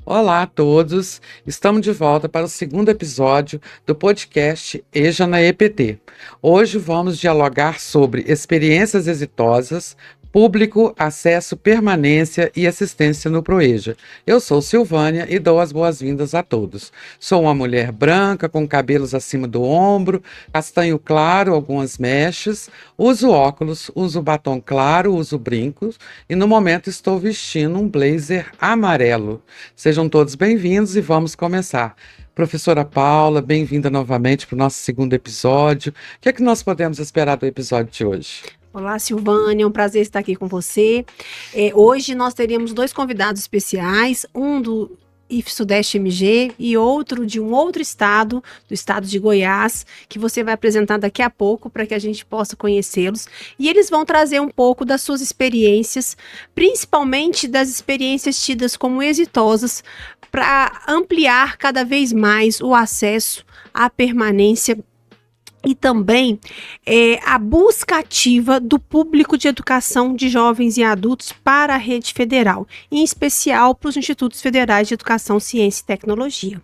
Olá a todos, estamos de volta para o segundo episódio do podcast EJA na EPT. Hoje vamos dialogar sobre experiências exitosas, público, acesso, permanência e assistência no ProEJA. Eu sou Silvânia e dou as boas-vindas a todos. Sou uma mulher branca, com cabelos acima do ombro, castanho claro, algumas mechas, uso óculos, uso batom claro, uso brincos e no momento estou vestindo um blazer amarelo. Sejam todos bem-vindos e vamos começar. Professora Paula, bem-vinda novamente para o nosso segundo episódio. O que é que nós podemos esperar do episódio de hoje? Olá, Silvânia, é um prazer estar aqui com você. Hoje nós teremos dois convidados especiais, um do IF Sudeste MG e outro de um outro estado, do estado de Goiás, que você vai apresentar daqui a pouco para que a gente possa conhecê-los. E eles vão trazer um pouco das suas experiências, principalmente das experiências tidas como exitosas, para ampliar cada vez mais o acesso à permanência e também a busca ativa do público de educação de jovens e adultos para a rede federal, em especial para os Institutos Federais de Educação, Ciência e Tecnologia.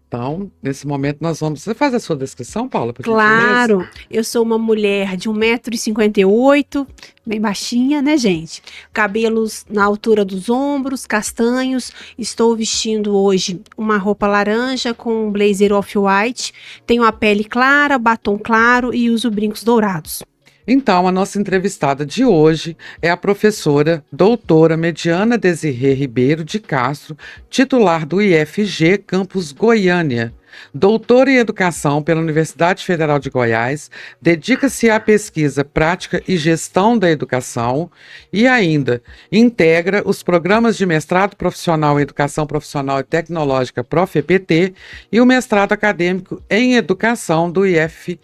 Então, nesse momento nós vamos... Você faz a sua descrição, Paula? Claro, eu sou uma mulher de 1,58 m, bem baixinha, né, gente? Cabelos na altura dos ombros, castanhos. Estou vestindo hoje uma roupa laranja com um blazer off-white. Tenho a pele clara, batom claro e uso brincos dourados. Então, a nossa entrevistada de hoje é a professora doutora Mediana Desirê Ribeiro de Castro, titular do IFG Campus Goiânia. Doutora em Educação pela Universidade Federal de Goiás, dedica-se à pesquisa, prática e gestão da educação e ainda integra os programas de mestrado profissional em Educação Profissional e Tecnológica ProfEPT e o mestrado acadêmico em Educação do IFG.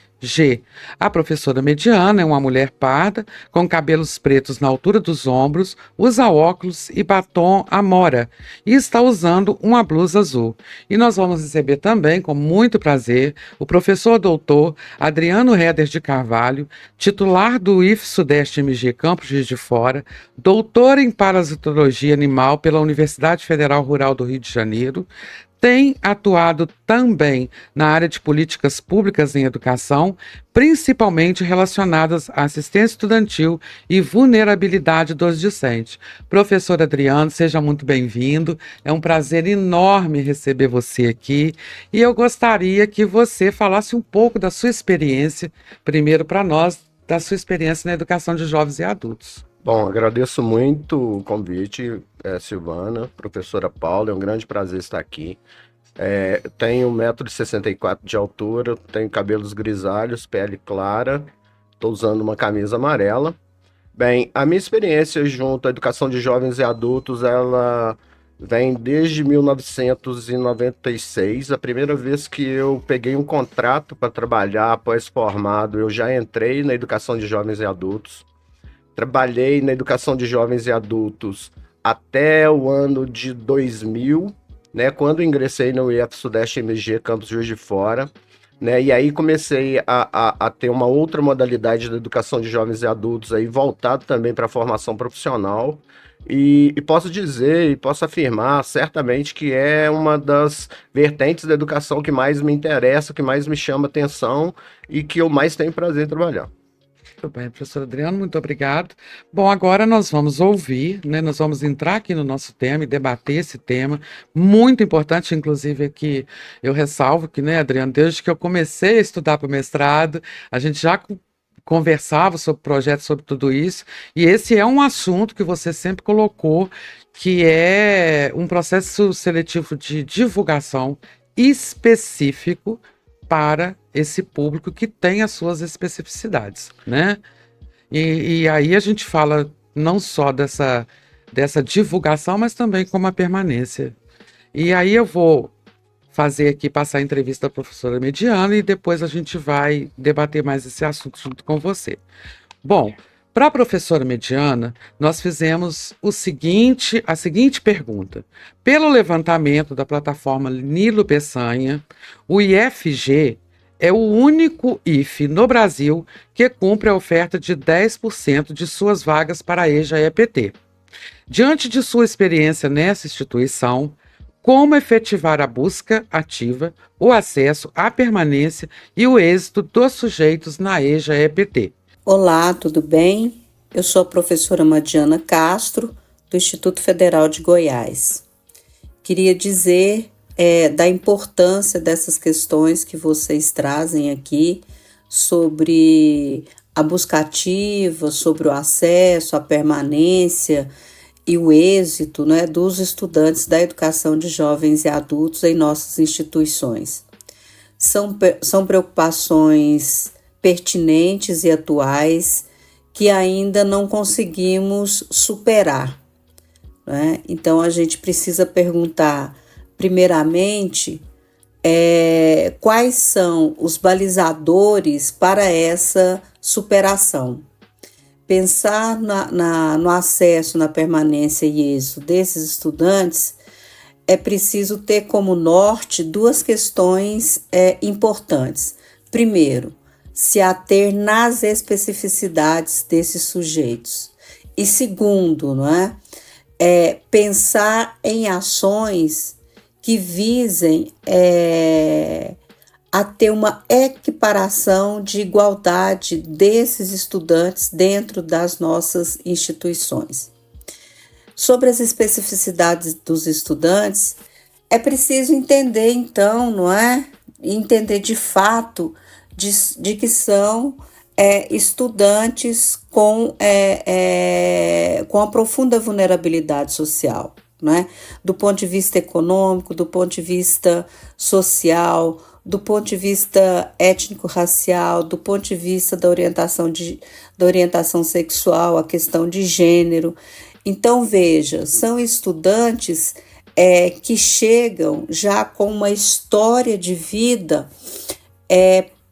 A professora Mediana é uma mulher parda, com cabelos pretos na altura dos ombros, usa óculos e batom amora e está usando uma blusa azul. E nós vamos receber também, com muito prazer, o professor doutor Adriano Heder de Carvalho, titular do IF Sudeste MG Campus Juiz de Fora, doutor em parasitologia animal pela Universidade Federal Rural do Rio de Janeiro, tem atuado também na área de políticas públicas em educação, principalmente relacionadas à assistência estudantil e vulnerabilidade dos discentes. Professor Adriano, seja muito bem-vindo. É um prazer enorme receber você aqui. E eu gostaria que você falasse um pouco da sua experiência, primeiro para nós, da sua experiência na educação de jovens e adultos. Bom, agradeço muito o convite, Silvana, professora Paula, é um grande prazer estar aqui. Tenho 1,64 m de altura, tenho cabelos grisalhos, pele clara, estou usando uma camisa amarela. Bem, a minha experiência junto à educação de jovens e adultos, ela vem desde 1996. A primeira vez que eu peguei um contrato para trabalhar após formado, eu já entrei na educação de jovens e adultos. Trabalhei na educação de jovens e adultos até o ano de 2000, né, quando ingressei no IF Sudeste MG Campus Juiz de Fora, né, e aí comecei a ter uma outra modalidade da educação de jovens e adultos, aí, voltado também para a formação profissional, e posso dizer e posso afirmar certamente que é uma das vertentes da educação que mais me interessa, que mais me chama atenção e que eu mais tenho prazer em trabalhar. Muito bem, professor Adriano, muito obrigado. Bom, agora nós vamos ouvir, né, nós vamos entrar aqui no nosso tema e debater esse tema, muito importante, inclusive aqui eu ressalvo que, né, Adriano, desde que eu comecei a estudar para o mestrado, a gente já conversava sobre projetos, sobre tudo isso, e esse é um assunto que você sempre colocou, que é um processo seletivo de divulgação específico para esse público que tem as suas especificidades, né? E aí a gente fala não só dessa divulgação, mas também como a permanência. E aí eu vou fazer aqui, passar a entrevista da professora Mediana e depois a gente vai debater mais esse assunto junto com você. Bom, para a professora Mediana, nós fizemos a seguinte pergunta. Pelo levantamento da plataforma Nilo Peçanha, o IFG é o único IF no Brasil que cumpre a oferta de 10% de suas vagas para a EJA-EPT. Diante de sua experiência nessa instituição, como efetivar a busca ativa, o acesso, a permanência e o êxito dos sujeitos na EJA-EPT? Olá, tudo bem? Eu sou a professora Madiana Castro, do Instituto Federal de Goiás. Queria dizer da importância dessas questões que vocês trazem aqui sobre a busca ativa, sobre o acesso, a permanência e o êxito, né, dos estudantes da educação de jovens e adultos em nossas instituições. São preocupações pertinentes e atuais que ainda não conseguimos superar, né? Então a gente precisa perguntar, primeiramente, quais são os balizadores para essa superação. Pensar no acesso, na permanência e êxito desses estudantes, é preciso ter como norte duas questões importantes. Primeiro, se ater nas especificidades desses sujeitos. E segundo, pensar em ações que visem a ter uma equiparação de igualdade desses estudantes dentro das nossas instituições. Sobre as especificidades dos estudantes, é preciso entender então, entender de fato de que são estudantes com a profunda vulnerabilidade social, do ponto de vista econômico, do ponto de vista social, do ponto de vista étnico-racial, do ponto de vista da orientação sexual, a questão de gênero. Então, veja, são estudantes que chegam já com uma história de vida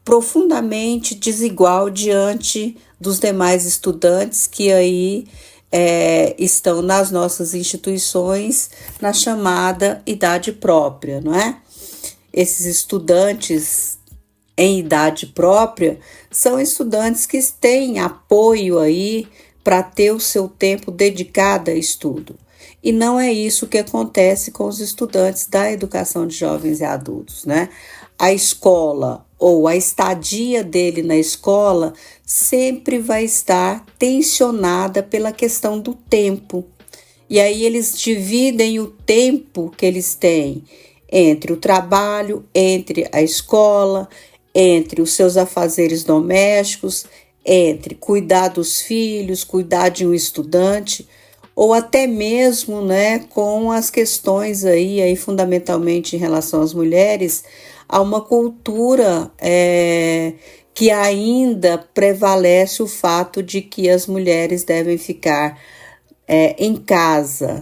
profundamente desigual diante dos demais estudantes que aí estão nas nossas instituições na chamada idade própria, Esses estudantes em idade própria são estudantes que têm apoio aí para ter o seu tempo dedicado a estudo. E não é isso que acontece com os estudantes da educação de jovens e adultos, A escola ou a estadia dele na escola sempre vai estar tensionada pela questão do tempo. E aí eles dividem o tempo que eles têm entre o trabalho, entre a escola, entre os seus afazeres domésticos, entre cuidar dos filhos, cuidar de um estudante, ou até mesmo, com as questões aí fundamentalmente em relação às mulheres, há uma cultura que ainda prevalece o fato de que as mulheres devem ficar em casa,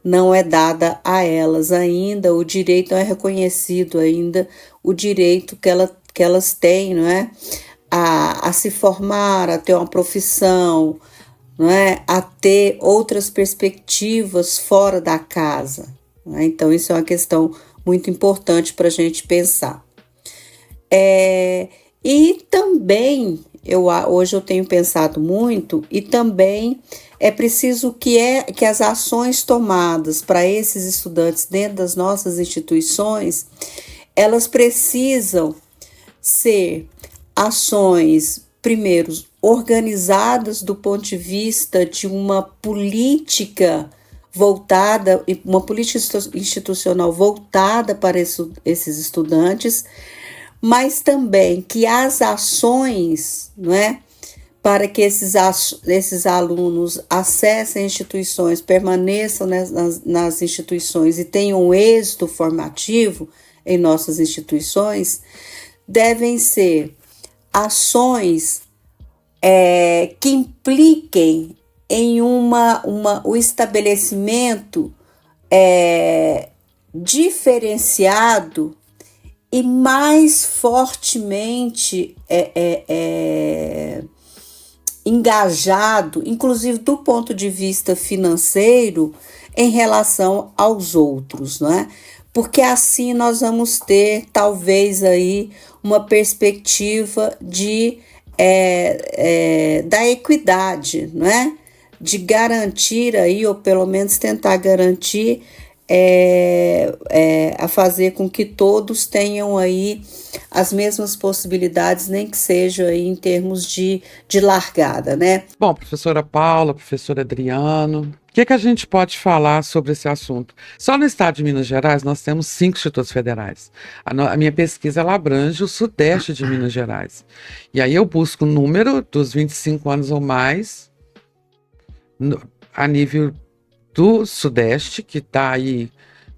Não é dada a elas ainda, o direito não é reconhecido ainda, o direito que elas têm, a se formar, a ter uma profissão, a ter outras perspectivas fora da casa. Então, isso é uma questão muito importante para a gente pensar. E também, hoje eu tenho pensado muito, e também é preciso que as ações tomadas para esses estudantes dentro das nossas instituições, elas precisam ser ações, primeiro, organizadas do ponto de vista de uma política voltada, uma política institucional voltada para esses estudantes, mas também que as ações, para que esses alunos acessem instituições, permaneçam nas instituições e tenham êxito formativo em nossas instituições, devem ser ações que impliquem em o estabelecimento diferenciado e mais fortemente engajado, inclusive do ponto de vista financeiro, em relação aos outros, Porque assim nós vamos ter, talvez, aí uma perspectiva da equidade, de garantir aí, ou pelo menos tentar garantir, a fazer com que todos tenham aí as mesmas possibilidades, nem que seja aí em termos de largada, né? Bom, professora Paula, professor Adriano, o que a gente pode falar sobre esse assunto? Só no estado de Minas Gerais nós temos 5 institutos federais. A minha pesquisa ela abrange o sudeste de Minas Gerais. E aí eu busco o número dos 25 anos ou mais a nível do sudeste, que está aí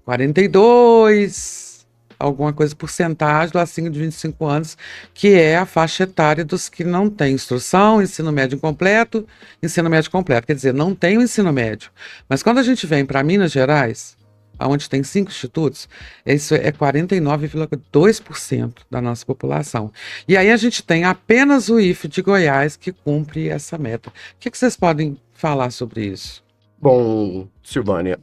42, alguma coisa porcentagem do acima de 25 anos, que é a faixa etária dos que não têm instrução, ensino médio completo, quer dizer, não tem o ensino médio. Mas quando a gente vem para Minas Gerais, onde tem 5 institutos, isso é 49,2% da nossa população. E aí a gente tem apenas o IF de Goiás que cumpre essa meta. O que vocês podem falar sobre isso? Bom, Silvânia,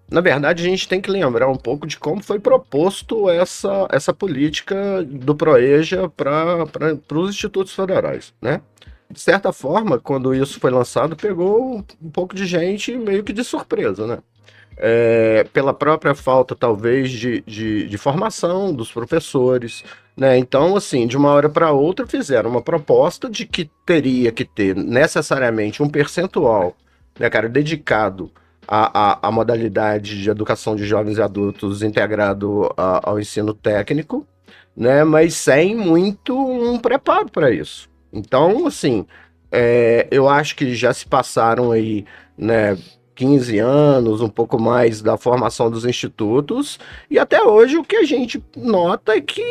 na verdade a gente tem que lembrar um pouco de como foi proposto essa política do ProEja para os institutos federais, né? De certa forma, quando isso foi lançado, pegou um pouco de gente meio que de surpresa, né? Pela própria falta, talvez, de formação dos professores, né? Então, assim, de uma hora para outra fizeram uma proposta de que teria que ter necessariamente um percentual, né, cara, dedicado à modalidade de educação de jovens e adultos integrado ao ensino técnico, né, mas sem muito um preparo para isso. Então, assim, eu acho que já se passaram aí, né, 15 anos, um pouco mais da formação dos institutos, e até hoje o que a gente nota é que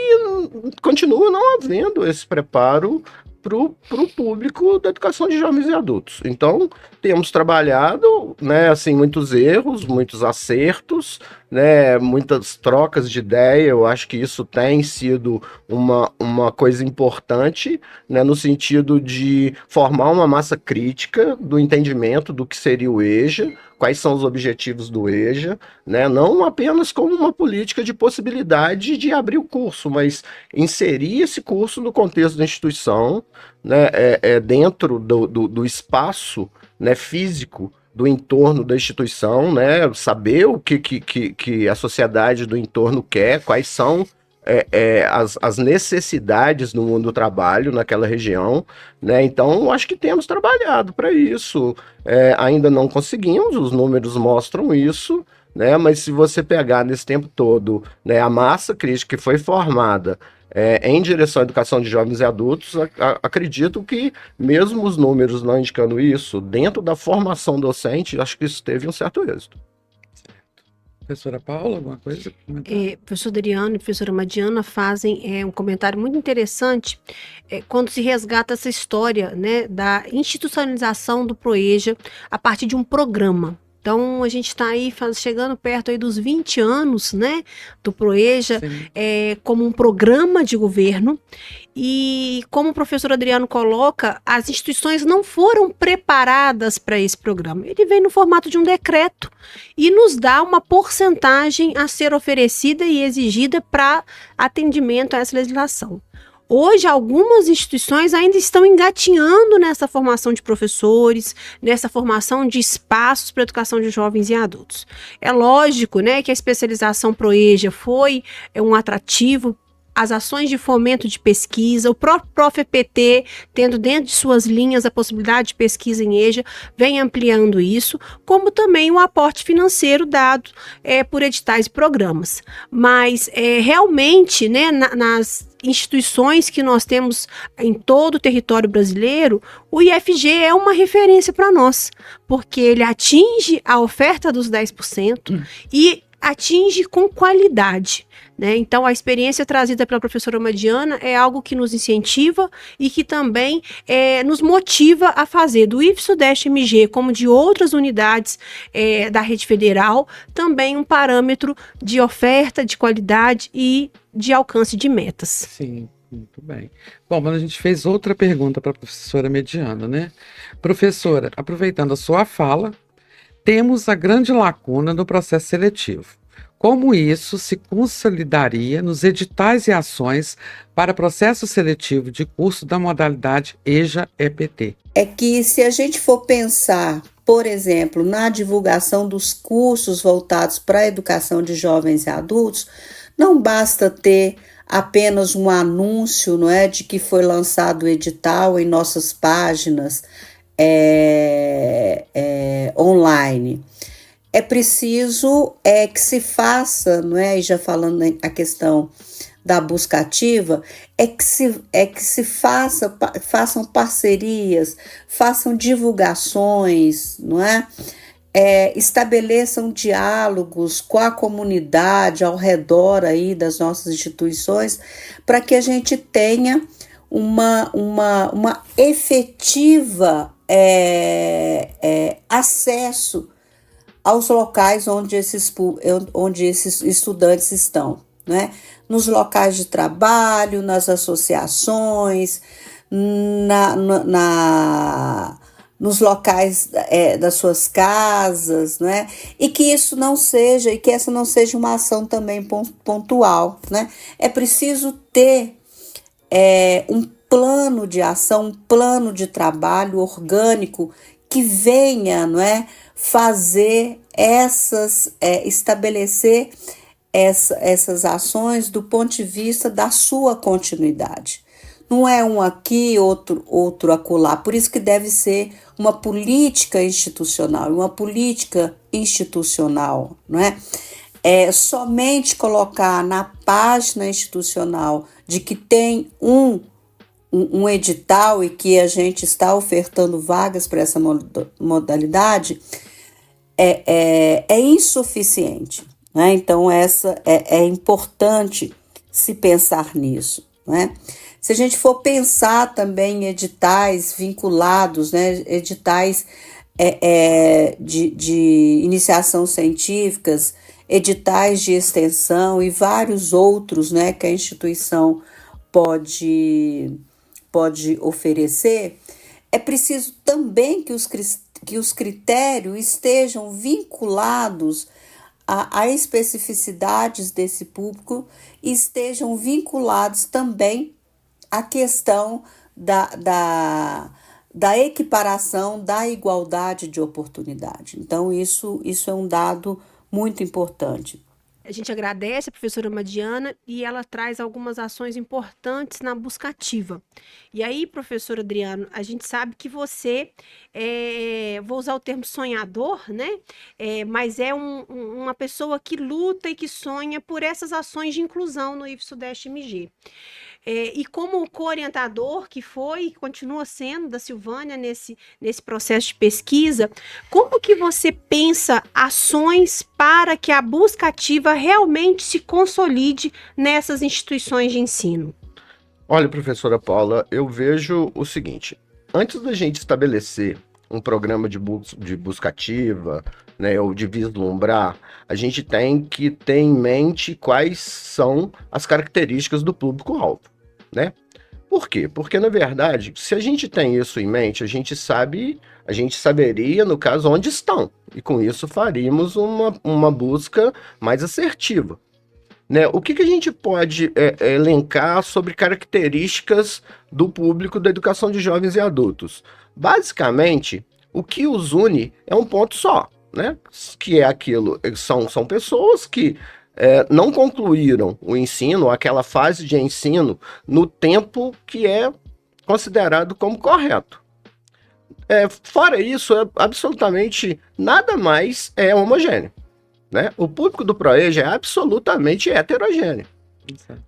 continua não havendo esse preparo para o público da educação de jovens e adultos. Então, temos trabalhado, né, assim, muitos erros, muitos acertos, né, muitas trocas de ideia. Eu acho que isso tem sido uma coisa importante, né, no sentido de formar uma massa crítica do entendimento do que seria o EJA, quais são os objetivos do EJA, né, não apenas como uma política de possibilidade de abrir o curso, mas inserir esse curso no contexto da instituição, né, dentro do espaço, né, físico do entorno da instituição, né, saber o que a sociedade do entorno quer, quais são as necessidades no mundo do trabalho naquela região, né? Então, acho que temos trabalhado para isso. Ainda não conseguimos, os números mostram isso, né? Mas se você pegar nesse tempo todo, né, a massa crítica que foi formada em direção à educação de jovens e adultos, acredito que, mesmo os números não indicando isso, dentro da formação docente, acho que isso teve um certo êxito. Professora Paula, alguma coisa? Professor Adriano e professora Madiana fazem um comentário muito interessante quando se resgata essa história, né, da institucionalização do ProEja a partir de um programa. Então, a gente está aí chegando perto aí dos 20 anos, né, do ProEja, como um programa de governo. E como o professor Adriano coloca, as instituições não foram preparadas para esse programa. Ele vem no formato de um decreto e nos dá uma porcentagem a ser oferecida e exigida para atendimento a essa legislação. Hoje, algumas instituições ainda estão engatinhando nessa formação de professores, nessa formação de espaços para educação de jovens e adultos. É lógico, né, que a especialização ProEja foi um atrativo. As ações de fomento de pesquisa, o próprio ProfEPT, tendo dentro de suas linhas a possibilidade de pesquisa em EJA, vem ampliando isso, como também o aporte financeiro dado por editais e programas. Mas realmente, né, nas instituições que nós temos em todo o território brasileiro, o IFG é uma referência para nós, porque ele atinge a oferta dos 10% e atinge com qualidade, né? Então, a experiência trazida pela professora Madiana é algo que nos incentiva e que também nos motiva a fazer do IF Sudeste MG, como de outras unidades da rede federal, também um parâmetro de oferta, de qualidade e de alcance de metas. Sim, muito bem. Bom, mas a gente fez outra pergunta para a professora Mediana, né? Professora, aproveitando a sua fala, temos a grande lacuna no processo seletivo. Como isso se consolidaria nos editais e ações para processo seletivo de curso da modalidade EJA-EPT? É que se a gente for pensar, por exemplo, na divulgação dos cursos voltados para a educação de jovens e adultos, não basta ter apenas um anúncio, não é, de que foi lançado o edital em nossas páginas online. É preciso que se faça, não é? E já falando a questão da busca ativa, que se façam parcerias, façam divulgações, não é? Estabeleçam diálogos com a comunidade ao redor aí das nossas instituições, para que a gente tenha uma efetiva acesso aos locais onde esses estudantes estão, né? Nos locais de trabalho, nas associações, nos locais das suas casas, né? E que essa não seja uma ação também pontual, né? É preciso ter um plano de ação, um plano de trabalho orgânico que venha, não é, fazer estabelecer essas ações do ponto de vista da sua continuidade. Não é um aqui, outro acolá. Por isso que deve ser uma política institucional, não é? Somente colocar na página institucional de que tem um edital e que a gente está ofertando vagas para essa modalidade é insuficiente, né? Então, é importante se pensar nisso, né? Se a gente for pensar também em editais vinculados, né, editais de iniciação científicas, editais de extensão e vários outros, né, que a instituição pode oferecer, é preciso também que os critérios estejam vinculados a especificidades desse público e estejam vinculados também à questão da equiparação, da igualdade de oportunidade. Então, isso é um dado muito importante. A gente agradece a professora Madiana e ela traz algumas ações importantes na busca ativa. E aí, professor Adriano, a gente sabe que você, vou usar o termo sonhador, né? Mas é uma pessoa que luta e que sonha por essas ações de inclusão no IF-Sudeste MG. E como co-orientador que foi e continua sendo da Silvânia nesse processo de pesquisa, como que você pensa ações para que a busca ativa realmente se consolide nessas instituições de ensino? Olha, professora Paula, eu vejo o seguinte: antes da gente estabelecer um programa de busca ativa, né, ou de vislumbrar, a gente tem que ter em mente quais são as características do público-alvo, né? Por quê? Porque, na verdade, se a gente tem isso em mente, a gente saberia, no caso, onde estão. E com isso faríamos uma busca mais assertiva, né? O que a gente pode elencar sobre características do público da educação de jovens e adultos? Basicamente, o que os une é um ponto só, né? Que é aquilo, são pessoas que não concluíram o ensino, aquela fase de ensino, no tempo que é considerado como correto. Fora isso, absolutamente nada mais é homogêneo, né? O público do ProEja é absolutamente heterogêneo,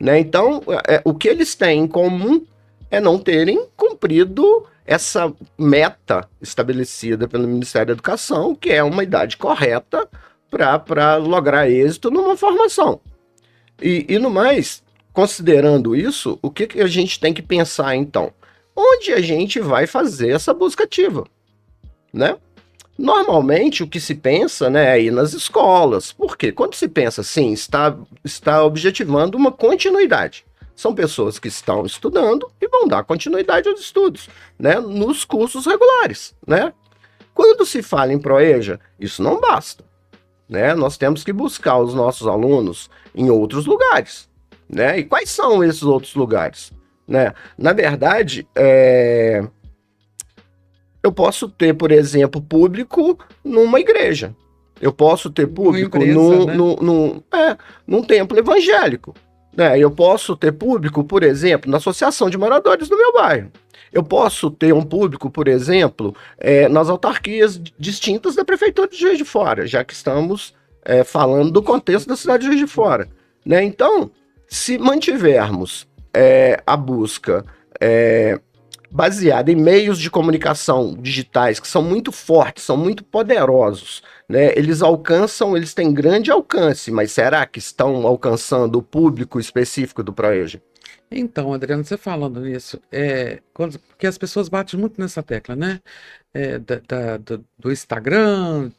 né? Então, o que eles têm em comum é não terem cumprido essa meta estabelecida pelo Ministério da Educação, que é uma idade correta para lograr êxito numa formação. E no mais, considerando isso, o que a gente tem que pensar, então? Onde a gente vai fazer essa busca ativa, né? Normalmente, o que se pensa, né, é ir nas escolas. Por quê? Quando se pensa assim, está objetivando uma continuidade. São pessoas que estão estudando e vão dar continuidade aos estudos, né, nos cursos regulares, né? Quando se fala em ProEja, isso não basta, né? Nós temos que buscar os nossos alunos em outros lugares, né? E quais são esses outros lugares, né? Na verdade, eu posso ter, por exemplo, público numa igreja. Eu posso ter público num templo evangélico, né? Eu posso ter público, por exemplo, na associação de moradores do meu bairro. Eu posso ter um público, por exemplo, nas autarquias distintas da Prefeitura de Juiz de Fora, já que estamos falando do contexto da cidade de Juiz de Fora, né? Então, se mantivermos a busca baseada em meios de comunicação digitais que são muito fortes, são muito poderosos, né? Eles têm grande alcance, mas será que estão alcançando o público específico do Proeja? Então, Adriano, você falando nisso, porque as pessoas batem muito nessa tecla, né? Do Instagram,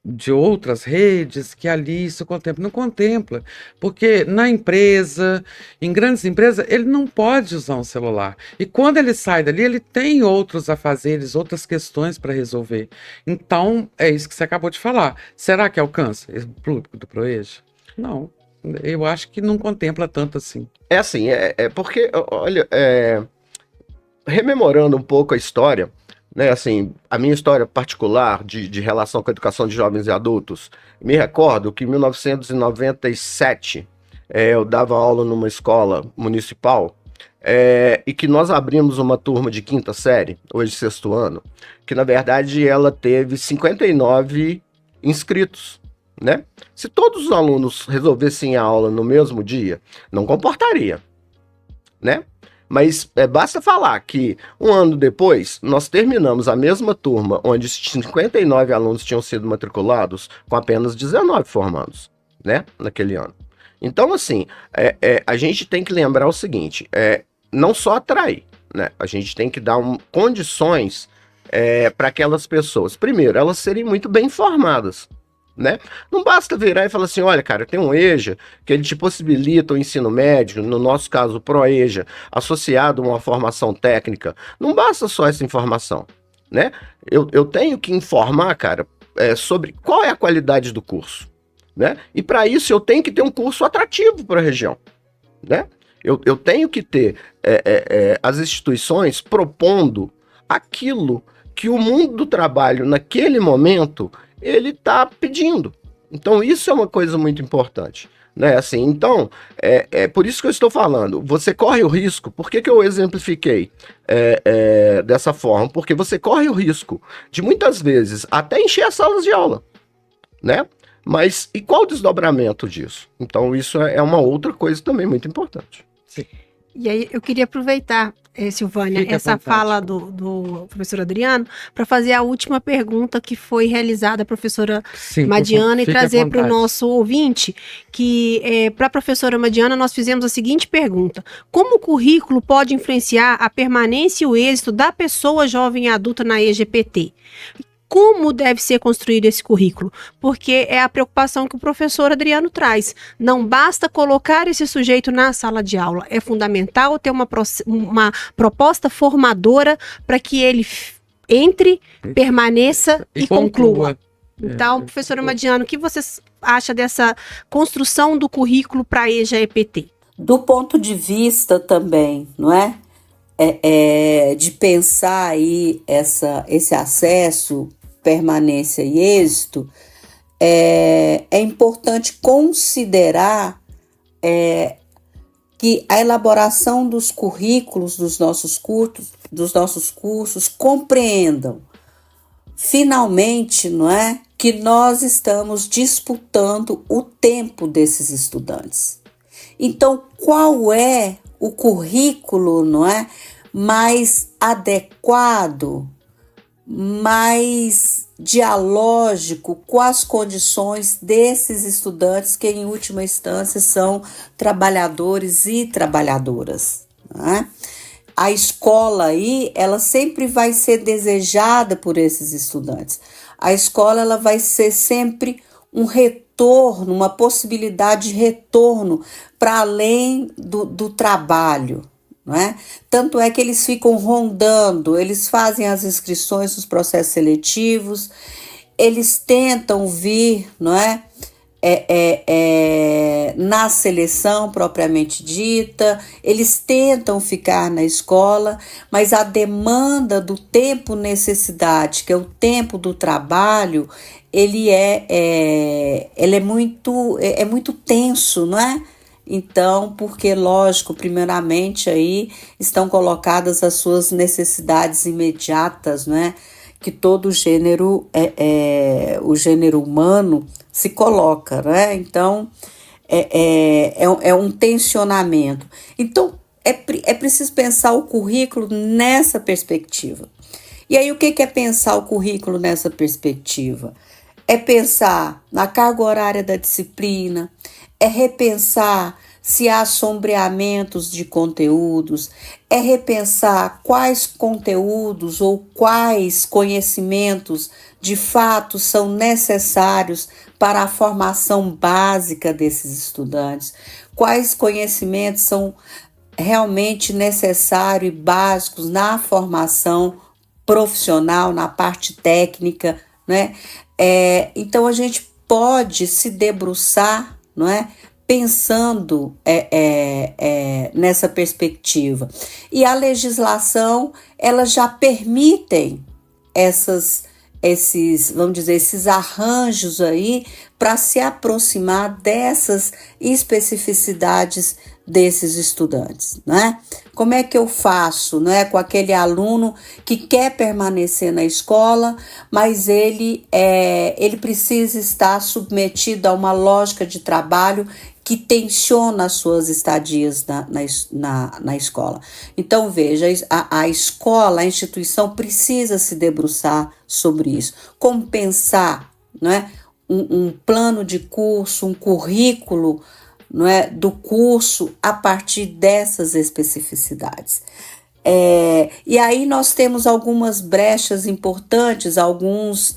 de outras redes, que ali isso contempla. Não contempla, porque na empresa, em grandes empresas, ele não pode usar um celular. E quando ele sai dali, ele tem outros afazeres, outras questões para resolver. Então, é isso que você acabou de falar. Será que alcança o público do Proeja? Não. Eu acho que não contempla tanto assim. É assim, porque, olha, rememorando um pouco a história, né, assim, a minha história particular de relação com a educação de jovens e adultos, me recordo que em 1997 eu dava aula numa escola municipal e que nós abrimos uma turma de quinta série, hoje sexto ano, que na verdade ela teve 59 inscritos, né? Se todos os alunos resolvessem a aula no mesmo dia, não comportaria, né? Mas basta falar que um ano depois, nós terminamos a mesma turma, onde 59 alunos tinham sido matriculados, com apenas 19 formandos, né, naquele ano. Então, assim, a gente tem que lembrar o seguinte, não só atrair, né, a gente tem que dar condições para aquelas pessoas, primeiro, elas serem muito bem informadas, né? Não basta virar e falar assim, olha, cara, tem um EJA que ele te possibilita o ensino médio, no nosso caso o ProEJA, associado a uma formação técnica. Não basta só essa informação, né? Eu tenho que informar, cara, sobre qual é a qualidade do curso, né? E para isso eu tenho que ter um curso atrativo para a região, né? Eu tenho que ter as instituições propondo aquilo que o mundo do trabalho naquele momento ele está pedindo. Então, isso é uma coisa muito importante, né? Assim, então, por isso que eu estou falando. Você corre o risco. Por que eu exemplifiquei dessa forma? Porque você corre o risco de, muitas vezes, até encher as salas de aula, né? Mas, e qual o desdobramento disso? Então, isso é uma outra coisa também muito importante. Sim. E aí, eu queria aproveitar, Silvânia, essa fala do professor Adriano, para fazer a última pergunta que foi realizada a professora Madiana e trazer para o nosso ouvinte, que para a professora Madiana nós fizemos a seguinte pergunta: como o currículo pode influenciar a permanência e o êxito da pessoa jovem e adulta na EJPT? Como deve ser construído esse currículo? Porque é a preocupação que o professor Adriano traz. Não basta colocar esse sujeito na sala de aula. É fundamental ter uma proposta formadora para que ele entre, permaneça e conclua. Então, professora Madiana, o que você acha dessa construção do currículo para a EJA-EPT? Do ponto de vista também, não é? De pensar aí esse acesso, permanência e êxito, é importante considerar que a elaboração dos currículos dos nossos cursos compreendam finalmente, não é, que nós estamos disputando o tempo desses estudantes. Então, qual é o currículo, não é, mais adequado, mais dialógico com as condições desses estudantes que, em última instância, são trabalhadores e trabalhadoras, não é? A escola aí, ela sempre vai ser desejada por esses estudantes. A escola, ela vai ser sempre um retorno, uma possibilidade de retorno para além do trabalho, não é? Tanto é que eles ficam rondando, eles fazem as inscrições nos processos seletivos eles tentam vir, não é? Na seleção propriamente dita, eles tentam ficar na escola, mas a demanda do tempo necessidade, que é o tempo do trabalho, ele é muito tenso, não é? Então, porque, lógico, primeiramente aí estão colocadas as suas necessidades imediatas, não é? Que todo gênero, o gênero humano se coloca, né? Então, é um tensionamento. Então, é preciso pensar o currículo nessa perspectiva. E aí, o que é pensar o currículo nessa perspectiva? É pensar na carga horária da disciplina, é repensar se há sombreamentos de conteúdos, é repensar quais conteúdos ou quais conhecimentos de fato são necessários para a formação básica desses estudantes, quais conhecimentos são realmente necessários e básicos na formação profissional, na parte técnica, né? Então a gente pode se debruçar, não é? Pensando nessa perspectiva. E a legislação, ela já permitem esses arranjos aí para se aproximar dessas especificidades desses estudantes, né? Como é que eu faço, né, com aquele aluno que quer permanecer na escola, mas ele precisa estar submetido a uma lógica de trabalho que tensiona as suas estadias na escola. Então, veja, a escola, a instituição precisa se debruçar sobre isso. Como pensar, não é, um plano de curso, um currículo, não é, do curso a partir dessas especificidades. E aí nós temos algumas brechas importantes, algumas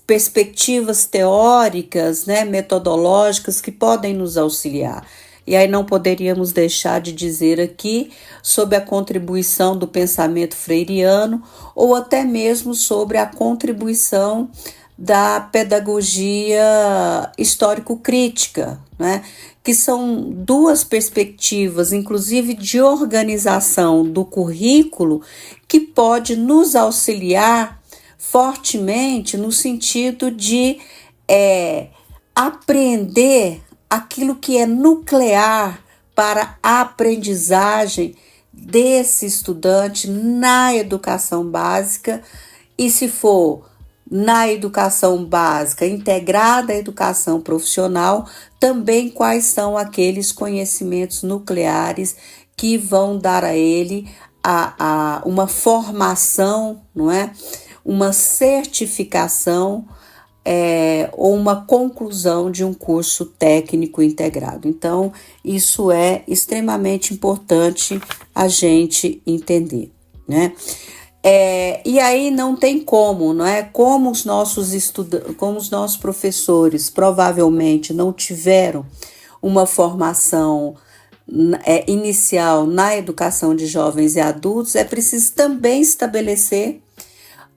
perspectivas teóricas, né, metodológicas que podem nos auxiliar. E aí não poderíamos deixar de dizer aqui sobre a contribuição do pensamento freiriano ou até mesmo sobre a contribuição da pedagogia histórico-crítica, né? Que são duas perspectivas, inclusive de organização do currículo, que pode nos auxiliar fortemente no sentido de aprender aquilo que é nuclear para a aprendizagem desse estudante na educação básica, e se for na educação básica integrada à educação profissional, também quais são aqueles conhecimentos nucleares que vão dar a ele uma formação, não é? Uma certificação ou uma conclusão de um curso técnico integrado. Então, isso é extremamente importante a gente entender, né? E aí não tem como, não é? Como os nossos professores provavelmente não tiveram uma formação inicial na educação de jovens e adultos, é preciso também estabelecer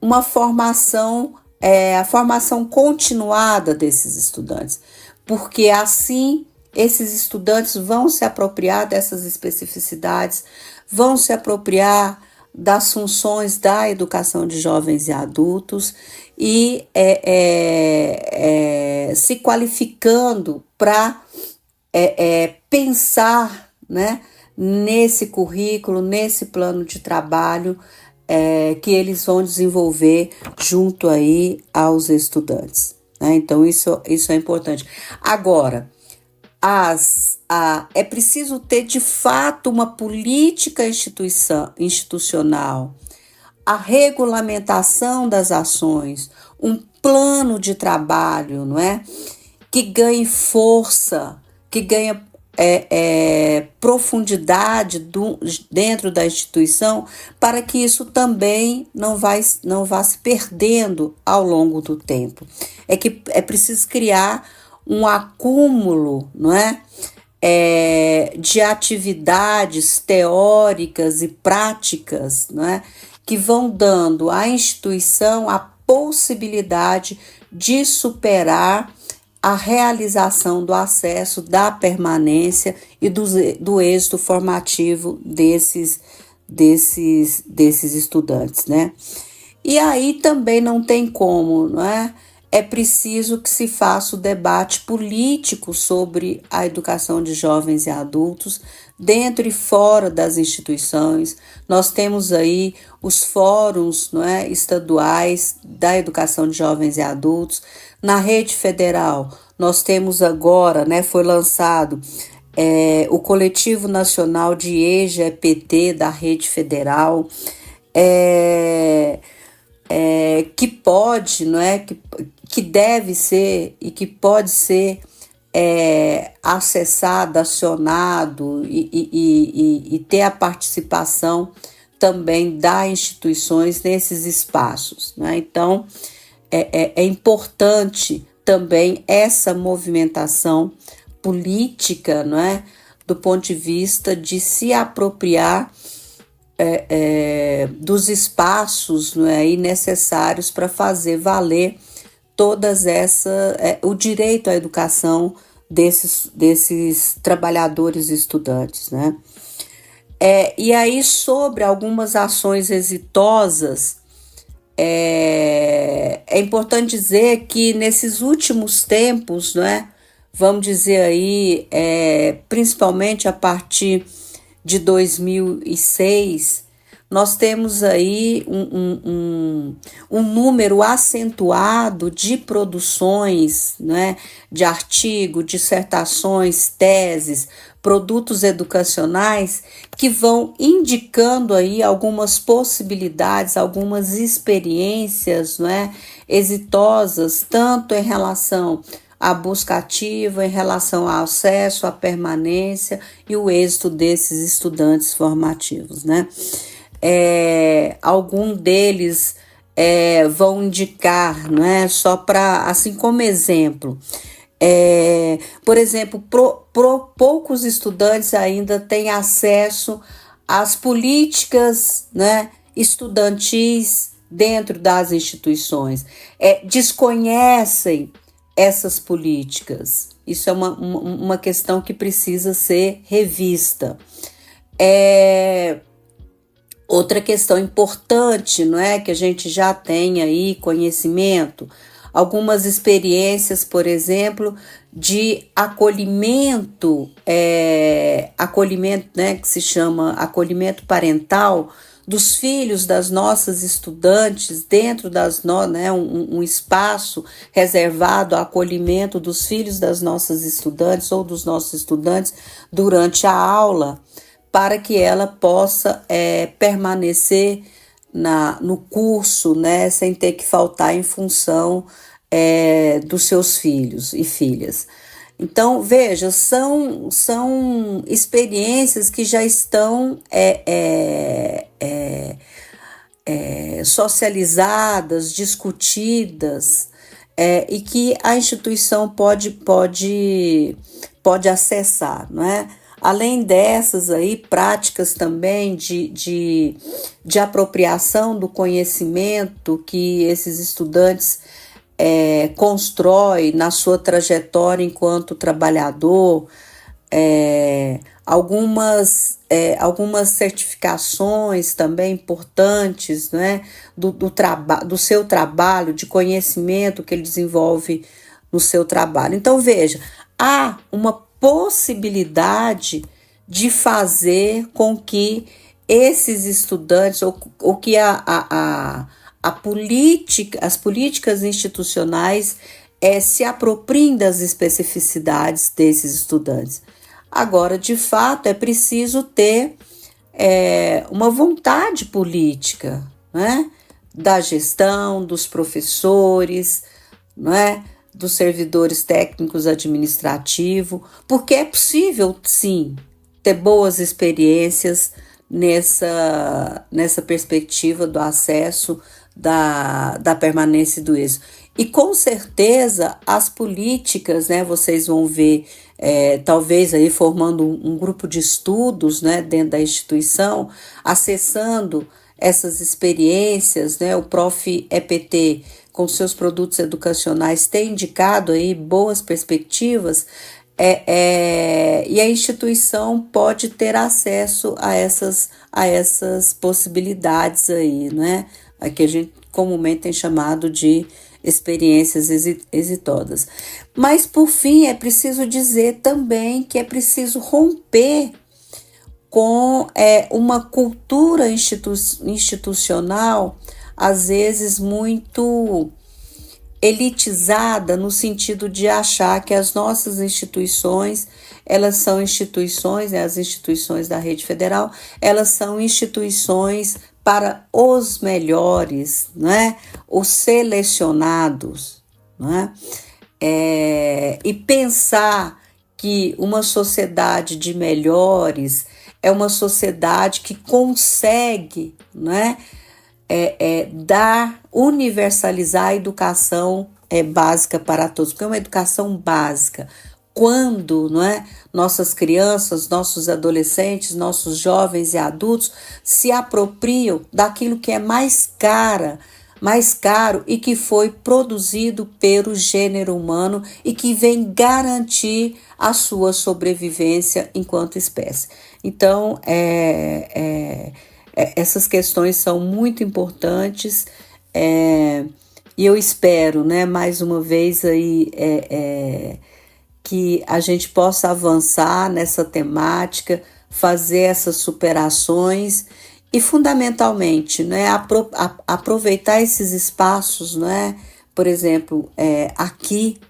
uma formação, a formação continuada desses estudantes, porque assim esses estudantes vão se apropriar dessas especificidades, vão se apropriar das funções da educação de jovens e adultos e se qualificando para pensar, né, nesse currículo, nesse plano de trabalho que eles vão desenvolver junto aí aos estudantes, né? Então isso é importante. Agora, é preciso ter de fato uma política institucional, a regulamentação das ações, um plano de trabalho, não é? Que ganhe força, que ganhe profundidade dentro da instituição, para que isso também não vá se perdendo ao longo do tempo. É preciso criar um acúmulo, não é? De atividades teóricas e práticas, não é? que vão dando à instituição a possibilidade de superar a realização do acesso, da permanência e do êxito formativo desses estudantes, né? E aí também não tem como, não é? É preciso que se faça o debate político sobre a educação de jovens e adultos, dentro e fora das instituições. Nós temos aí os fóruns, não é, estaduais da educação de jovens e adultos. Na rede federal, nós temos agora, né, foi lançado o Coletivo Nacional de EJA-EPT da rede federal, que pode, não é, que deve ser e que pode ser acessado, acionado e ter a participação também das instituições nesses espaços, né? Então, é importante também essa movimentação política, não é? Do ponto de vista de se apropriar dos espaços, não é, necessários para fazer valer o direito à educação desses trabalhadores e estudantes, né? E aí, sobre algumas ações exitosas, é importante dizer que nesses últimos tempos, né, vamos dizer aí, principalmente a partir de 2006, nós temos aí um número acentuado de produções, né, de artigos, dissertações, teses, produtos educacionais que vão indicando aí algumas possibilidades, algumas experiências, né, exitosas, tanto em relação à busca ativa, em relação ao acesso, à permanência e o êxito desses estudantes formativos, né? Algum deles vão indicar, não é? Só para, assim como exemplo, por exemplo, poucos estudantes ainda têm acesso às políticas, né, estudantis dentro das instituições, desconhecem essas políticas. Isso é uma questão que precisa ser revista. Outra questão importante, não é, que a gente já tem aí conhecimento, algumas experiências, por exemplo, de acolhimento, né, que se chama acolhimento parental dos filhos das nossas estudantes dentro né, um espaço reservado ao acolhimento dos filhos das nossas estudantes ou dos nossos estudantes durante a aula, para que ela possa permanecer no curso, né, sem ter que faltar em função dos seus filhos e filhas. Então, veja, são experiências que já estão socializadas, discutidas, e que a instituição pode acessar, não é? Além dessas aí, práticas também de apropriação do conhecimento que esses estudantes constroem na sua trajetória enquanto trabalhador, algumas certificações também importantes, né, do seu trabalho, de conhecimento que ele desenvolve no seu trabalho. Então, veja, há uma possibilidade de fazer com que esses estudantes, ou que as políticas institucionais se apropriem das especificidades desses estudantes. Agora, de fato, é preciso ter uma vontade política, né, da gestão, dos professores, não é? Dos servidores técnicos administrativos, porque é possível, sim, ter boas experiências nessa perspectiva do acesso, da permanência e do êxito. E com certeza as políticas, né, vocês vão ver, talvez aí formando um grupo de estudos, né, dentro da instituição, acessando essas experiências, né? O Prof. EPT, com seus produtos educacionais, tem indicado aí boas perspectivas, e a instituição pode ter acesso a essas possibilidades aí, né? A que a gente comumente tem chamado de experiências exitosas. Mas, por fim, é preciso dizer também que é preciso romper com uma cultura institucional, às vezes muito elitizada, no sentido de achar que as nossas instituições, elas são instituições, as instituições da rede federal, elas são instituições para os melhores, né? Os selecionados, né? E pensar que uma sociedade de melhores é uma sociedade que consegue, né, universalizar a educação básica para todos, porque é uma educação básica. Quando, não é, nossas crianças, nossos adolescentes, nossos jovens e adultos se apropriam daquilo que é mais caro e que foi produzido pelo gênero humano e que vem garantir a sua sobrevivência enquanto espécie. Então, essas questões são muito importantes, e eu espero, né, mais uma vez aí, que a gente possa avançar nessa temática, fazer essas superações e, fundamentalmente, né, aproveitar esses espaços, né, por exemplo, aqui,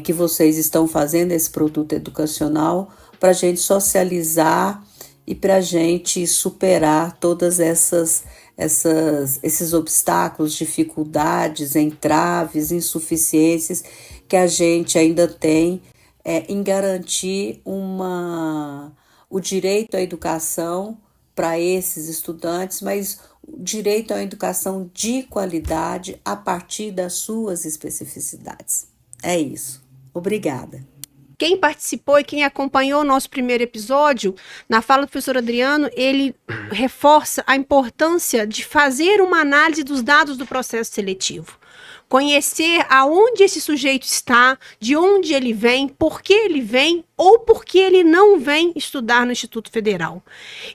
que vocês estão fazendo esse produto educacional, para a gente socializar e para a gente superar todas esses obstáculos, dificuldades, entraves, insuficiências que a gente ainda tem em garantir o direito à educação para esses estudantes, mas o direito à educação de qualidade a partir das suas especificidades. É isso. Obrigada. Quem participou e quem acompanhou o nosso primeiro episódio, na fala do professor Adriano, ele reforça a importância de fazer uma análise dos dados do processo seletivo. Conhecer aonde esse sujeito está, de onde ele vem, por que ele vem ou por que ele não vem estudar no Instituto Federal.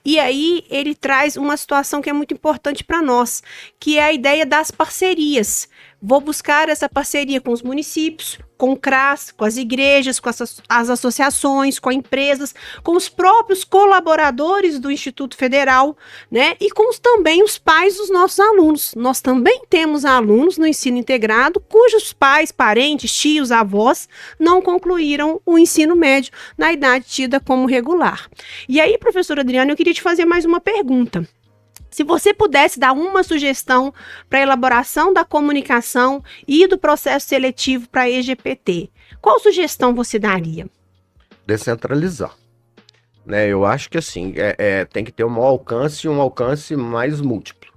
E aí ele traz uma situação que é muito importante para nós, que é a ideia das parcerias. Vou buscar essa parceria com os municípios, com o CRAS, com as igrejas, com as associações, com empresas, com os próprios colaboradores do Instituto Federal, né? E com também os pais dos nossos alunos. Nós também temos alunos no ensino integrado cujos pais, parentes, tios, avós não concluíram o ensino médio na idade tida como regular. E aí, professor Adriano, eu queria te fazer mais uma pergunta. Se você pudesse dar uma sugestão para a elaboração da comunicação e do processo seletivo para a EGPT, qual sugestão você daria? Descentralizar. Né, eu acho que assim, tem que ter um alcance mais múltiplo.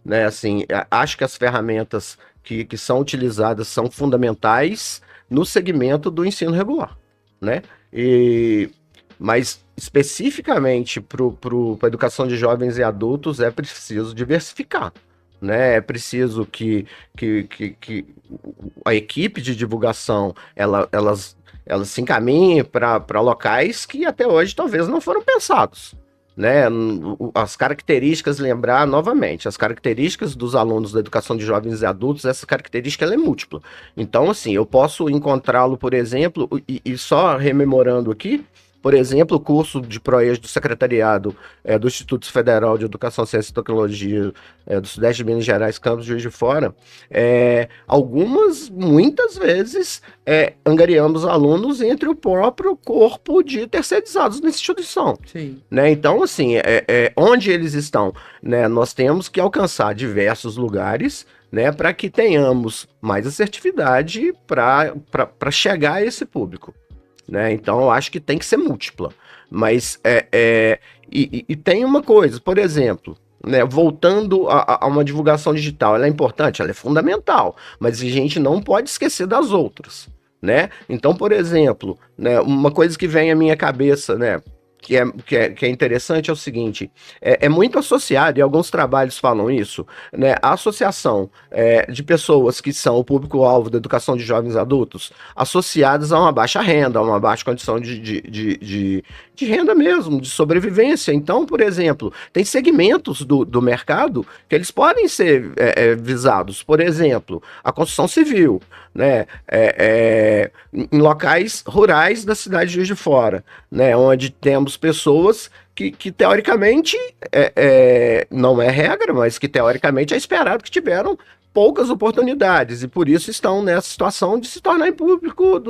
Né, assim, acho que as ferramentas que são utilizadas são fundamentais no segmento do ensino regular. Né? Mas especificamente para a educação de jovens e adultos é preciso diversificar, né? É preciso que a equipe de divulgação elas se encaminhe para locais que até hoje talvez não foram pensados, né? As características, lembrar novamente, as características dos alunos da educação de jovens e adultos, essa característica ela é múltipla. Então, assim, eu posso encontrá-lo, por exemplo, e só rememorando aqui, por exemplo, o curso de ProEJ do Secretariado do Instituto Federal de Educação, Ciência e Tecnologia do Sudeste de Minas Gerais, campus Juiz de Fora, muitas vezes, angariamos alunos entre o próprio corpo de terceirizados nessa instituição. Sim. Né? Então, assim, onde eles estão, né, nós temos que alcançar diversos lugares, né, para que tenhamos mais assertividade para chegar a esse público. Né? Então, eu acho que tem que ser múltipla. Mas e tem uma coisa, por exemplo, né, voltando a uma divulgação digital, ela é importante, ela é fundamental, mas a gente não pode esquecer das outras. Né? Então, por exemplo, né, uma coisa que vem à minha cabeça, né, que é interessante é o seguinte, é muito associado, e alguns trabalhos falam isso, né? A associação de pessoas que são o público-alvo da educação de jovens adultos, associadas a uma baixa renda, a uma baixa condição de renda mesmo, de sobrevivência. Então, por exemplo, tem segmentos do mercado que eles podem ser visados. Por exemplo, a construção civil, né? Em locais rurais da cidade de Juiz de Fora, né? Onde temos pessoas que teoricamente, não é regra, mas que teoricamente é esperado que tiveram poucas oportunidades e por isso estão nessa situação de se tornar em público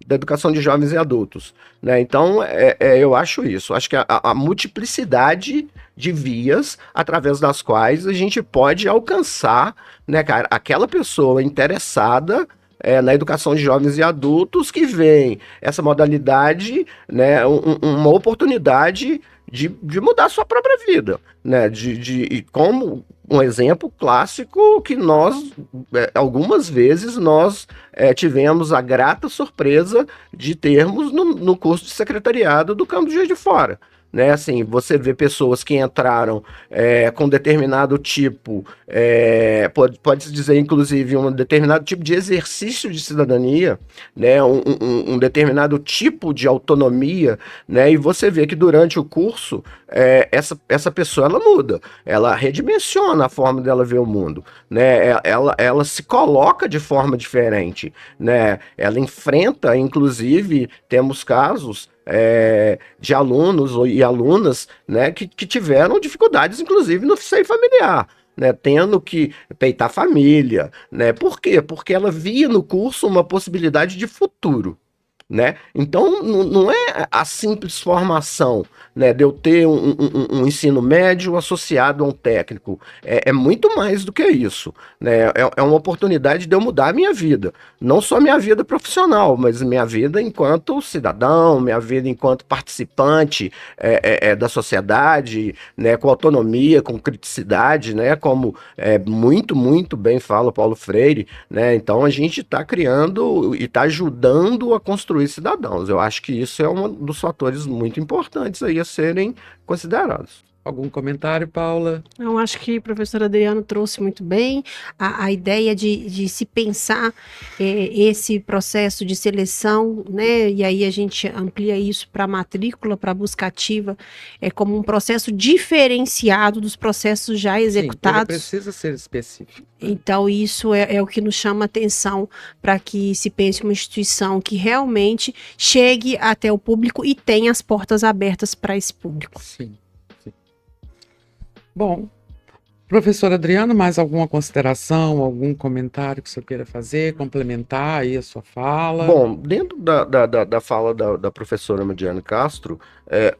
da educação de jovens e adultos, né? Então, eu acho isso. Acho que a multiplicidade de vias através das quais a gente pode alcançar, né, cara, aquela pessoa interessada na educação de jovens e adultos que vem essa modalidade, né, uma oportunidade de mudar a sua própria vida, né, e como um exemplo clássico que nós, algumas vezes, nós tivemos a grata surpresa de termos no curso de secretariado do Campo de Juiz de Fora. Né, assim, você vê pessoas que entraram com determinado tipo, pode-se dizer, inclusive, um determinado tipo de exercício de cidadania, né, um determinado tipo de autonomia, né, e você vê que durante o curso, essa pessoa, ela muda, ela redimensiona a forma dela ver o mundo, né, ela se coloca de forma diferente, né, ela enfrenta, inclusive, temos casos de alunos e alunas, né, que tiveram dificuldades, inclusive, no seio familiar, né, tendo que peitar a família, né? Por quê? Porque ela via no curso uma possibilidade de futuro, né? Então, não é a simples formação, né, de eu ter um ensino médio associado a um técnico. É muito mais do que isso, né? É uma oportunidade de eu mudar a minha vida. Não só minha vida profissional, mas minha vida enquanto cidadão, minha vida enquanto participante da sociedade, né, com autonomia, com criticidade, né, como muito, muito bem fala Paulo Freire, né? Então, a gente está criando e está ajudando a construir cidadãos. Eu acho que isso é um dos fatores muito importantes aí a serem considerados. Algum comentário, Paula? Eu acho que o professor Adriano trouxe muito bem a ideia de se pensar esse processo de seleção, né? E aí a gente amplia isso para a matrícula, para a busca ativa, como um processo diferenciado dos processos já executados. Sim, ele precisa ser específico. Então, isso é o que nos chama atenção para que se pense uma instituição que realmente chegue até o público e tenha as portas abertas para esse público. Sim. Bom, professor Adriano, mais alguma consideração, algum comentário que o senhor queira fazer, complementar aí a sua fala? Bom, dentro da fala da professora Mediane Castro,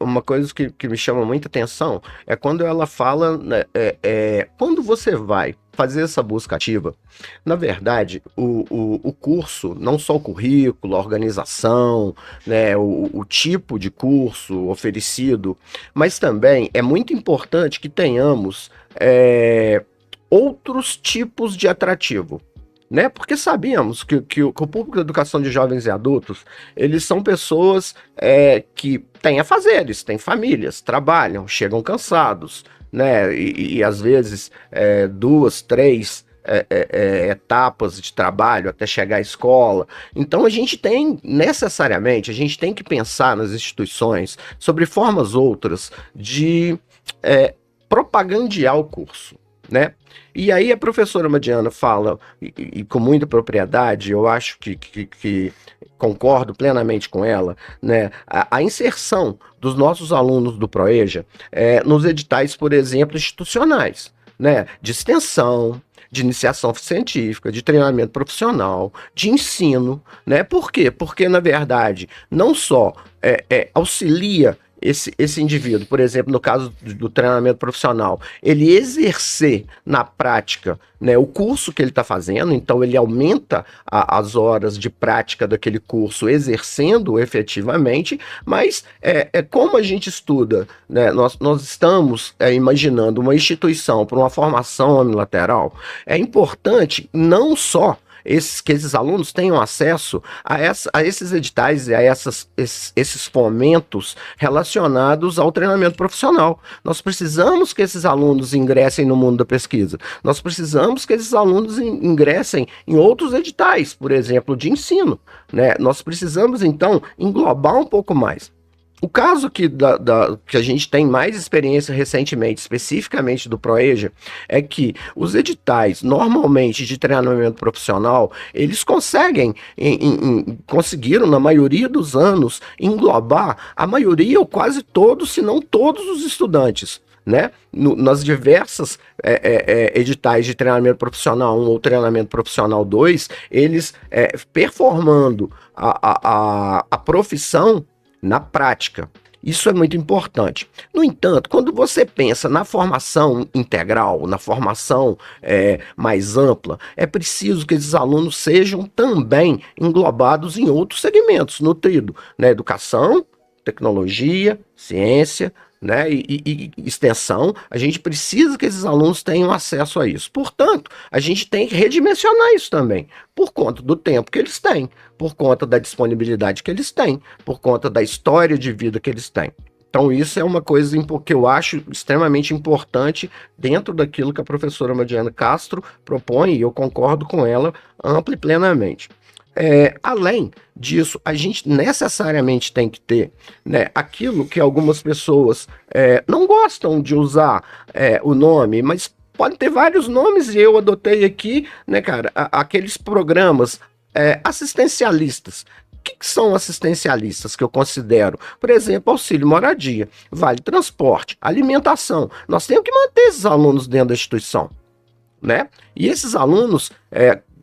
uma coisa que me chama muita atenção é quando ela fala, né, quando você vai fazer essa busca ativa, na verdade, o curso, não só o currículo, a organização, né, o tipo de curso oferecido, mas também é muito importante que tenhamos outros tipos de atrativo. Né? Porque sabemos que o público da educação de jovens e adultos, eles são pessoas que têm afazeres, têm famílias, trabalham, chegam cansados, né? E às vezes 2, 3 etapas de trabalho até chegar à escola. Então a gente tem que pensar nas instituições sobre formas outras de propagandear o curso, né? E aí a professora Mediana fala, e com muita propriedade, eu acho que concordo plenamente com ela, né, a inserção dos nossos alunos do ProEja nos editais, por exemplo, institucionais, né, de extensão, de iniciação científica, de treinamento profissional, de ensino, né? Por quê? Porque, na verdade, não só auxilia esse indivíduo, por exemplo, no caso do treinamento profissional, ele exercer na prática, né, o curso que ele está fazendo, então ele aumenta as horas de prática daquele curso, exercendo efetivamente, mas como a gente estuda, né, nós estamos imaginando uma instituição para uma formação unilateral, é importante não só que esses alunos tenham acesso a esses editais e a esses fomentos relacionados ao treinamento profissional. Nós precisamos que esses alunos ingressem no mundo da pesquisa. Nós precisamos que esses alunos ingressem em outros editais, por exemplo, de ensino, né? Nós precisamos, então, englobar um pouco mais. O caso que a gente tem mais experiência recentemente, especificamente do Proeja, é que os editais, normalmente de treinamento profissional, eles conseguiram, na maioria dos anos, englobar a maioria ou quase todos, se não todos os estudantes, né? Nas diversas editais de treinamento profissional 1 ou treinamento profissional 2, eles performando a profissão na prática. Isso é muito importante. No entanto, quando você pensa na formação integral, na formação mais ampla, é preciso que esses alunos sejam também englobados em outros segmentos, nutrido na educação, tecnologia, ciência, né, e extensão. A gente precisa que esses alunos tenham acesso a isso. Portanto, a gente tem que redimensionar isso também, por conta do tempo que eles têm, por conta da disponibilidade que eles têm, por conta da história de vida que eles têm. Então, isso é uma coisa que eu acho extremamente importante dentro daquilo que a professora Madiana Castro propõe, e eu concordo com ela ampla e plenamente. Além disso, a gente necessariamente tem que ter, né, aquilo que algumas pessoas não gostam de usar o nome, mas pode ter vários nomes, e eu adotei aqui, né, cara, aqueles programas assistencialistas. O que são assistencialistas que eu considero? Por exemplo, auxílio moradia, vale transporte, alimentação. Nós temos que manter esses alunos dentro da instituição, né? E esses alunos,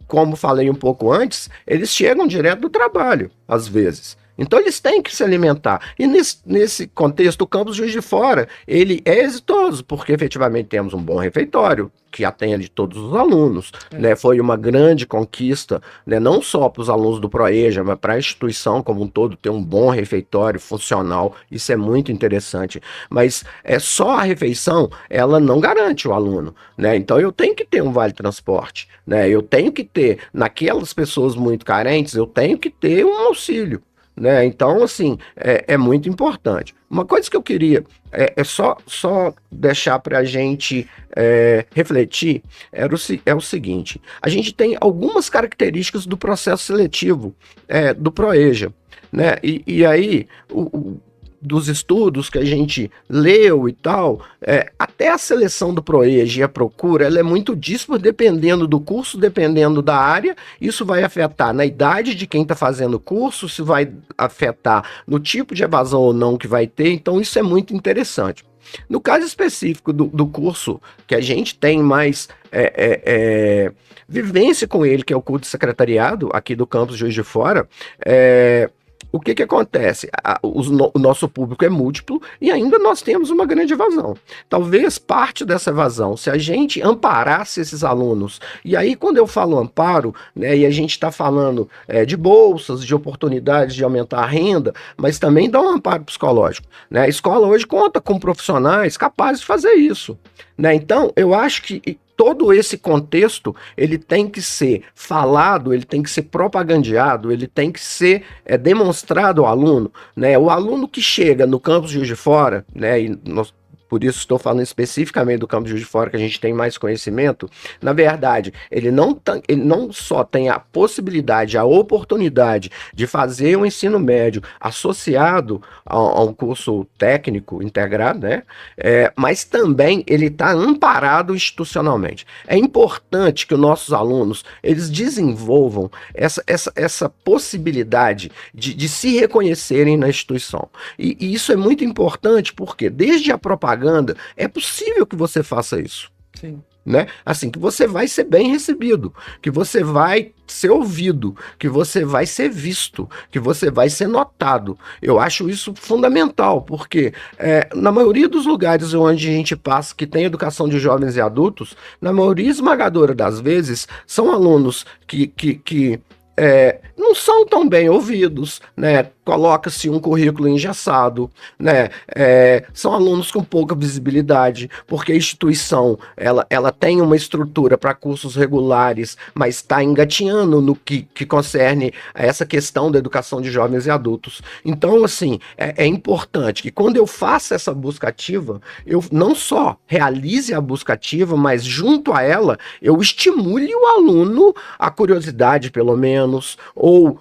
como falei um pouco antes, eles chegam direto do trabalho, às vezes. Então eles têm que se alimentar. E nesse contexto, o campus Juiz de Fora, ele é exitoso, porque efetivamente temos um bom refeitório, que atende todos os alunos, né? Foi uma grande conquista, né? Não só para os alunos do Proeja, mas para a instituição como um todo, ter um bom refeitório funcional. Isso é muito interessante. Mas só a refeição, ela não garante o aluno, né? Então eu tenho que ter um vale transporte, né? Eu tenho que ter, naquelas pessoas muito carentes, eu tenho que ter um auxílio, né? Então, assim, é muito importante. Uma coisa que eu queria só deixar para a gente refletir é o seguinte: a gente tem algumas características do processo seletivo do Proeja, né? E aí, dos estudos que a gente leu e tal, até a seleção do Proeja e a procura, ela é muito dispar, dependendo do curso, dependendo da área. Isso vai afetar na idade de quem está fazendo o curso, se vai afetar no tipo de evasão ou não que vai ter. Então isso é muito interessante. No caso específico do curso que a gente tem mais vivência com ele, que é o curso de secretariado aqui do campus Juiz de Fora, o que acontece? O nosso público é múltiplo e ainda nós temos uma grande evasão. Talvez parte dessa evasão, se a gente amparasse esses alunos, e aí quando eu falo amparo, né, e a gente está falando de bolsas, de oportunidades de aumentar a renda, mas também dá um amparo psicológico, né? A escola hoje conta com profissionais capazes de fazer isso, né? Então, eu acho que todo esse contexto, ele tem que ser falado, ele tem que ser propagandeado, ele tem que ser demonstrado ao aluno, né? O aluno que chega no campus Juiz de Fora, né, e por isso estou falando especificamente do campus Juiz de Fora, que a gente tem mais conhecimento, na verdade, ele não só tem a possibilidade, a oportunidade de fazer um ensino médio associado a um curso técnico integrado, né? Mas também ele está amparado institucionalmente. É importante que os nossos alunos, eles desenvolvam essa possibilidade de se reconhecerem na instituição. E isso é muito importante porque desde a propaganda é possível que você faça isso. Sim. Né? Assim, que você vai ser bem recebido, que você vai ser ouvido, que você vai ser visto, que você vai ser notado. Eu acho isso fundamental, porque na maioria dos lugares onde a gente passa, que tem educação de jovens e adultos, na maioria esmagadora das vezes, são alunos que não são tão bem ouvidos, né? Coloca-se um currículo engessado, né? São alunos com pouca visibilidade, porque a instituição ela tem uma estrutura para cursos regulares, mas está engatinhando no que concerne a essa questão da educação de jovens e adultos. Então, assim, é importante que quando eu faça essa busca ativa, eu não só realize a busca ativa, mas junto a ela, eu estimule o aluno a curiosidade, pelo menos, ou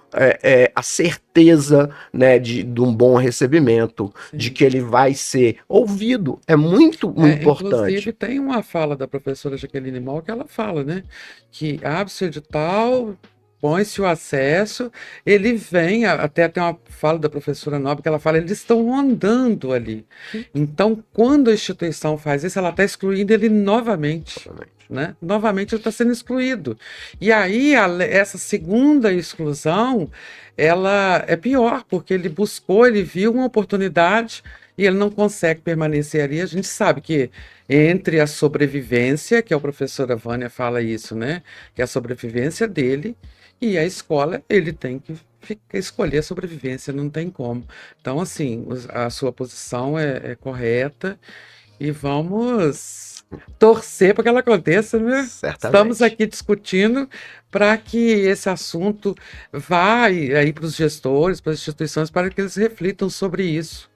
a certeza, né, de um bom recebimento, de que ele vai ser ouvido. É muito importante. Inclusive, tem uma fala da professora Jaqueline Moll que ela fala, né, que abre-se o edital, põe-se o acesso, ele vem, até tem uma fala da professora Nobre que ela fala, eles estão andando ali. Então, quando a instituição faz isso, ela está excluindo ele novamente. Né? Novamente ele está sendo excluído. E aí, essa segunda exclusão, ela é pior, porque ele buscou, ele viu uma oportunidade e ele não consegue permanecer ali. A gente sabe que entre a sobrevivência, que a professora Vânia fala isso, né? Que é a sobrevivência dele, e a escola, ele tem que escolher a sobrevivência, não tem como. Então, assim, a sua posição é correta e vamos torcer para que ela aconteça, né? Certamente. Estamos aqui discutindo para que esse assunto vá aí para os gestores, para as instituições, para que eles reflitam sobre isso.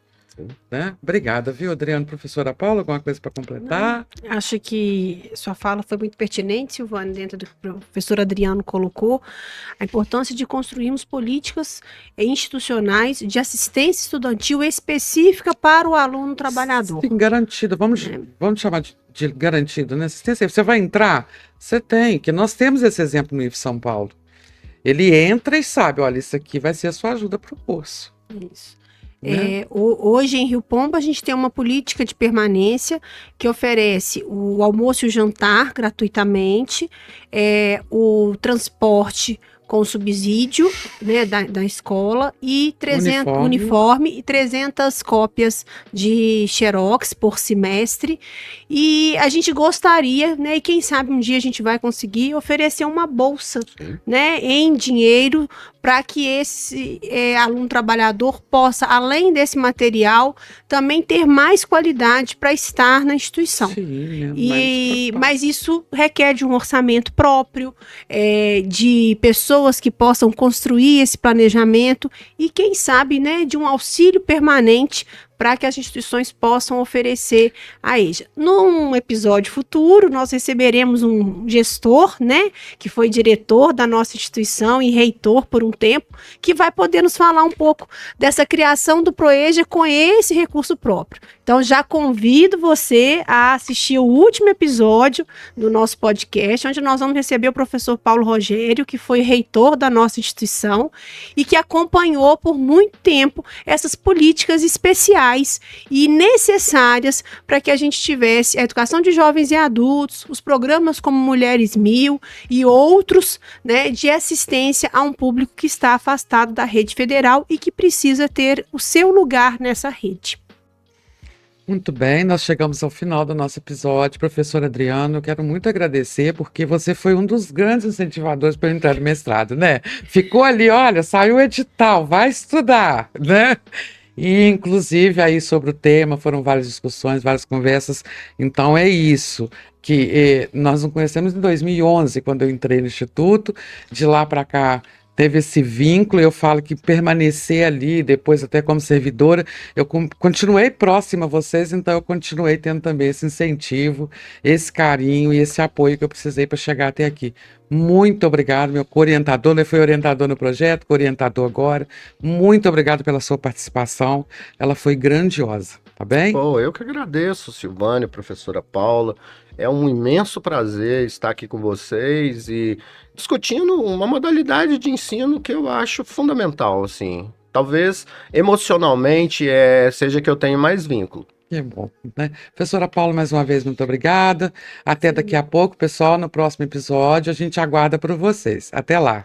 Né? Obrigada, viu, Adriano? Professora Paula, alguma coisa para completar? Acho que sua fala foi muito pertinente, Silvana, dentro do que o professor Adriano colocou, a importância de construirmos políticas institucionais de assistência estudantil específica para o aluno trabalhador. Sim, garantido. Vamos chamar de garantido, né? Assistência. Você vai entrar? Você tem, que nós temos esse exemplo no IF São Paulo. Ele entra e sabe, olha, isso aqui vai ser a sua ajuda para o curso. Isso. Hoje em Rio Pombo a gente tem uma política de permanência que oferece o almoço e o jantar gratuitamente, o transporte com subsídio, né, da escola e 300 uniforme e 300 cópias de xerox por semestre. E a gente gostaria, né, e quem sabe um dia a gente vai conseguir oferecer uma bolsa, né, em dinheiro para que esse aluno trabalhador possa, além desse material, também ter mais qualidade para estar na instituição. Sim, mas isso requer de um orçamento próprio, de pessoas que possam construir esse planejamento e, quem sabe, né, de um auxílio permanente para que as instituições possam oferecer a EJA. Num episódio futuro, nós receberemos um gestor, né, que foi diretor da nossa instituição e reitor por um tempo, que vai poder nos falar um pouco dessa criação do ProEJA com esse recurso próprio. Então, já convido você a assistir o último episódio do nosso podcast, onde nós vamos receber o professor Paulo Rogério, que foi reitor da nossa instituição e que acompanhou por muito tempo essas políticas especiais e necessárias para que a gente tivesse a educação de jovens e adultos, os programas como Mulheres 1000 e outros, né, de assistência a um público que está afastado da rede federal e que precisa ter o seu lugar nessa rede. Muito bem, nós chegamos ao final do nosso episódio. Professor Adriano, eu quero muito agradecer, porque você foi um dos grandes incentivadores para eu entrar no mestrado, né? Ficou ali, olha, saiu o edital, vai estudar, né? E, inclusive, aí sobre o tema, foram várias discussões, várias conversas. Então, é isso, que nós nos conhecemos em 2011, quando eu entrei no Instituto. De lá para cá, teve esse vínculo. Eu falo que permanecer ali, depois até como servidora, eu continuei próxima a vocês, então eu continuei tendo também esse incentivo, esse carinho e esse apoio que eu precisei para chegar até aqui. Muito obrigado, meu co-orientador, ele foi orientador no projeto, co-orientador agora. Muito obrigado pela sua participação, ela foi grandiosa, tá bem? Bom, eu que agradeço, Silvânia, professora Paula. É um imenso prazer estar aqui com vocês e discutindo uma modalidade de ensino que eu acho fundamental, assim. Talvez emocionalmente seja que eu tenho mais vínculo. Que bom, né? Professora Paula, mais uma vez, muito obrigada. Até daqui a pouco, pessoal, no próximo episódio, a gente aguarda por vocês. Até lá.